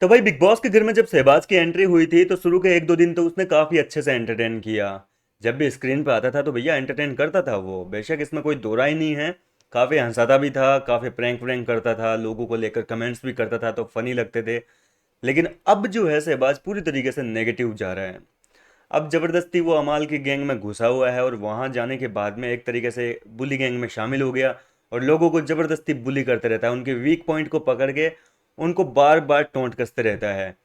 तो भाई big boss के घर में जब शहबाज की एंट्री हुई थी तो शुरू के एक दो दिन तो उसने काफी अच्छे से एंटरटेन किया। जब भी स्क्रीन पे आता था तो भैया एंटरटेन करता था वो, बेशक इसमें कोई दो राय नहीं है। काफी हंसाता भी था, काफी प्रैंक व्रैंक करता था, लोगों को लेकर कमेंट्स भी करता था तो फनी लगते थे। लेकिन अब जो है शहबाज पूरी तरीके से नेगेटिव जा रहा है। अब जबरदस्ती वो अमाल की गैंग में घुसा हुआ है और वहां जाने के बाद में एक तरीके से बुली गैंग में शामिल हो गया और लोगों को जबरदस्ती बुली करते रहता है, उनके वीक पॉइंट को पकड़ के उनको बार बार टोंट कसते रहता है।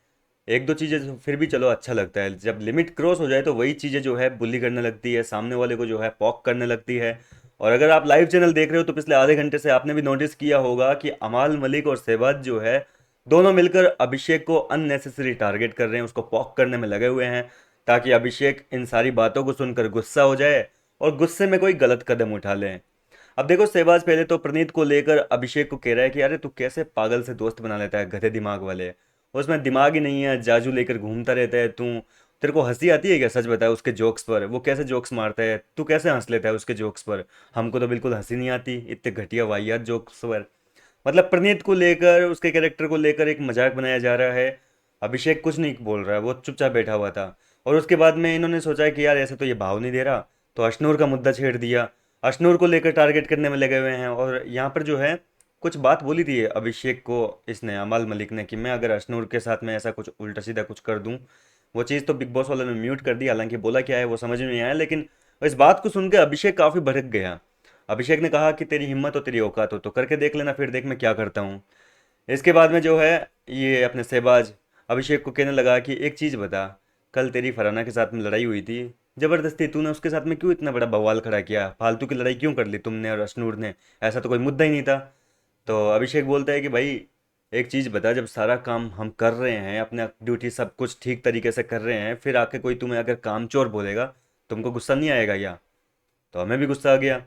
एक दो चीज़ें तो फिर भी चलो अच्छा लगता है, जब लिमिट क्रॉस हो जाए तो वही चीज़ें जो है बुली करने लगती है, सामने वाले को जो है पॉक करने लगती है। और अगर आप लाइव चैनल देख रहे हो तो पिछले आधे घंटे से आपने भी नोटिस किया होगा कि अमाल मलिक और शहबाज जो है दोनों मिलकर अभिषेक को अननेसेसरी टारगेट कर रहे हैं, उसको पॉक करने में लगे हुए हैं ताकि अभिषेक इन सारी बातों को सुनकर गुस्सा हो जाए और गुस्से में कोई गलत कदम उठा ले। अब देखो शहबाज पहले तो प्रणीत को लेकर अभिषेक को कह रहा है कि अरे तू कैसे पागल से दोस्त बना लेता है, गधे दिमाग वाले, उसमें दिमाग ही नहीं है, जाजू लेकर घूमता रहता है तू। तेरे को हंसी आती है क्या, सच बता, उसके जोक्स पर वो कैसे जोक्स मारता है, तू कैसे हंस लेता है उसके जोक्स पर। हमको तो बिल्कुल हंसी नहीं आती इतने घटिया वाहियात जोक्स पर। मतलब प्रणीत को लेकर, उसके कैरेक्टर को लेकर एक मजाक बनाया जा रहा है। अभिषेक कुछ नहीं बोल रहा है, वो चुपचाप बैठा हुआ था। और उसके बाद में इन्होंने सोचा कि यार ऐसे तो ये भाव नहीं दे रहा, तो अशनूर का मुद्दा छेड़ दिया। अशनूर को लेकर टारगेट करने में लगे हुए हैं और यहाँ पर जो है कुछ बात बोली थी अभिषेक को इसने, अमाल मलिक ने, कि मैं अगर अशनूर के साथ में ऐसा कुछ उल्टा सीधा कुछ कर दूं। वो चीज़ तो बिग बॉस वालों ने म्यूट कर दी, हालांकि बोला क्या है वो समझ में नहीं आया, लेकिन इस बात को सुनकर अभिषेक काफ़ी भड़क गया। अभिषेक ने कहा कि तेरी हिम्मत हो, तेरी औकात हो तो करके देख लेना, फिर देख मैं क्या करता हूँ। इसके बाद में जो है ये अपने शहबाज अभिषेक को कहने लगा कि एक चीज़ बता, कल तेरी फराना के साथ में लड़ाई हुई थी, जबरदस्ती तूने उसके साथ में क्यों इतना बड़ा बवाल खड़ा किया, फालतू की लड़ाई क्यों कर ली तुमने और अशनूर ने, ऐसा तो कोई मुद्दा ही नहीं था। तो अभिषेक बोलता है कि भाई एक चीज़ बता, जब सारा काम हम कर रहे हैं, अपना ड्यूटी सब कुछ ठीक तरीके से कर रहे हैं, फिर आके कोई तुम्हें अगर कामचोर बोलेगा, तुमको गुस्सा नहीं आएगा क्या। तो हमें भी गुस्सा आ गया।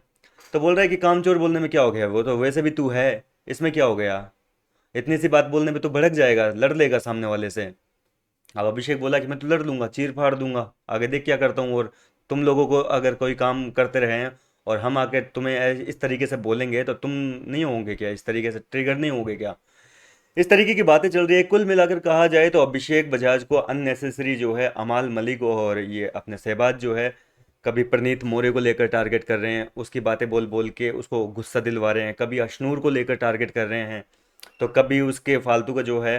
तो बोल रहा है कि कामचोर बोलने में क्या हो गया, वो तो वैसे भी तू है, इसमें क्या हो गया, इतनी सी बात बोलने पे तो भड़क जाएगा, लड़ लेगा सामने वाले से। अब अभिषेक बोला कि मैं तो लड़ लूंगा, चीर फाड़ दूंगा, आगे देख क्या करता हूँ। और तुम लोगों को अगर कोई काम करते रहे हैं और हम आके तुम्हें इस तरीके से बोलेंगे तो तुम नहीं होंगे क्या, इस तरीके से ट्रिगर नहीं होगे क्या। इस तरीके की बातें चल रही है। कुल मिलाकर कहा जाए तो अभिषेक बजाज को अननेसेसरी जो है अमाल मलिक और ये अपने शहबाज जो है कभी प्रनीत मोरे को लेकर टारगेट कर रहे हैं, उसकी बातें बोल बोल के उसको गुस्सा दिलवा रहे हैं, कभी अशनूर को लेकर टारगेट कर रहे हैं, तो कभी उसके फालतू का जो है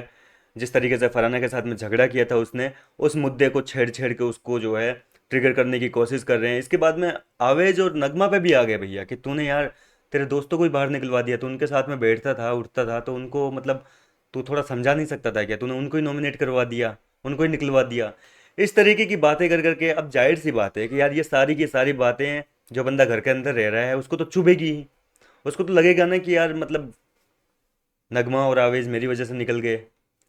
जिस तरीके से फराना के साथ में झगड़ा किया था उसने, उस मुद्दे को छेड़ छेड़ के उसको जो है ट्रिगर करने की कोशिश कर रहे हैं। इसके बाद में आवेज और नगमा पे भी आ गए भैया कि तूने यार तेरे दोस्तों को ही बाहर निकलवा दिया, तो उनके साथ में बैठता था उठता था तो उनको मतलब तू थोड़ा समझा नहीं सकता था क्या, तूने उनको ही नॉमिनेट करवा दिया, उनको ही निकलवा दिया। इस तरीके की बातें कर करके अब जाहिर सी बात है कि यार ये सारी की सारी बातें जो बंदा घर के अंदर रह रहा है उसको तो चुभेगी ही। उसको तो लगेगा ना कि यार मतलब नगमा और आवेज मेरी वजह से निकल गए।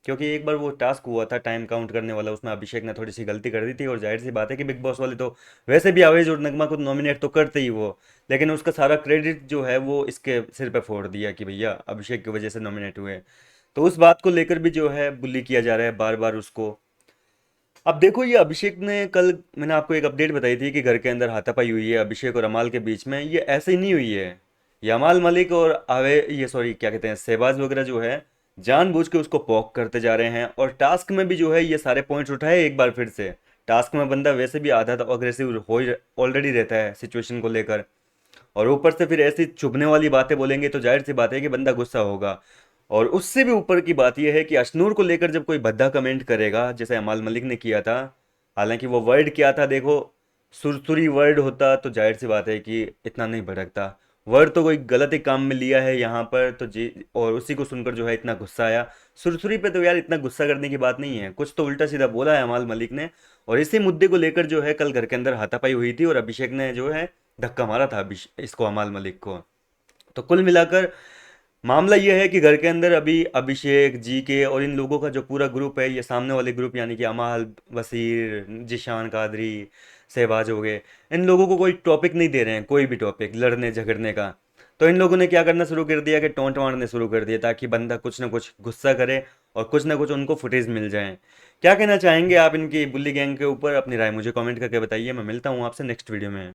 क्योंकि एक बार वो टास्क हुआ था टाइम काउंट करने वाला, उसमें अभिषेक ने थोड़ी सी गलती कर दी थी और जाहिर सी बात है कि बिग बॉस वाले तो वैसे भी आवेज और नगमा को नॉमिनेट तो करते ही वो, लेकिन उसका सारा क्रेडिट जो है वो इसके सिर पे फोड़ दिया कि भैया अभिषेक की वजह से नॉमिनेट हुए। तो उस बात को लेकर भी जो है बुली किया जा रहा है बार बार उसको। अब देखो ये अभिषेक ने कल, मैंने आपको एक अपडेट बताई थी कि घर के अंदर हाथापाई हुई है अभिषेक और अमाल के बीच में, ये ऐसे ही नहीं हुई है। ये अमाल मलिक और आवे ये सॉरी क्या कहते हैं शहबाज वगैरह जो है जानबूझ के उसको पॉक करते जा रहे हैं और टास्क में भी जो है ये सारे पॉइंट्स उठाए एक बार फिर से। टास्क में बंदा वैसे भी आधा तो अग्रेसिव हो ऑलरेडी रहता है सिचुएशन को लेकर, और ऊपर से फिर ऐसी चुभने वाली बातें बोलेंगे तो जाहिर सी बात है कि बंदा गुस्सा होगा। और उससे भी ऊपर की बात यह है कि अशनूर को लेकर जब कोई भद्दा कमेंट करेगा जैसे अमाल मलिक ने किया था, हालांकि वो वर्ड क्या था देखो, सुरसुरी वर्ड होता तो जाहिर सी बात है कि इतना नहीं भड़कता। वर्ड तो कोई गलत ही काम में लिया है यहाँ पर तो जी, और उसी को सुनकर जो है इतना गुस्सा आया। सुरसुरी पे तो यार इतना गुस्सा करने की बात नहीं है, कुछ तो उल्टा सीधा बोला है अमाल मलिक ने। और इसी मुद्दे को लेकर जो है कल घर के अंदर हाथापाई हुई थी और अभिषेक ने जो है धक्का मारा था इसको, अमाल मलिक को। तो कुल मिलाकर मामला यह है कि घर के अंदर अभी अभिषेक जी के और इन लोगों का जो पूरा ग्रुप है, ये सामने वाले ग्रुप यानी कि अमाल, वसीर, जिशान कादरी, शहबाज हो गए, इन लोगों को कोई टॉपिक नहीं दे रहे हैं, कोई भी टॉपिक लड़ने झगड़ने का। तो इन लोगों ने क्या करना शुरू कर दिया कि टोंट मारने शुरू कर दिया ताकि बंदा कुछ ना कुछ गुस्सा करे और कुछ ना कुछ उनको फुटेज मिल जाए। क्या कहना चाहेंगे आप इनकी बुल्ली गैंग के ऊपर, अपनी राय मुझे कमेंट करके बताइए। मैं मिलता हूँ आपसे नेक्स्ट वीडियो में।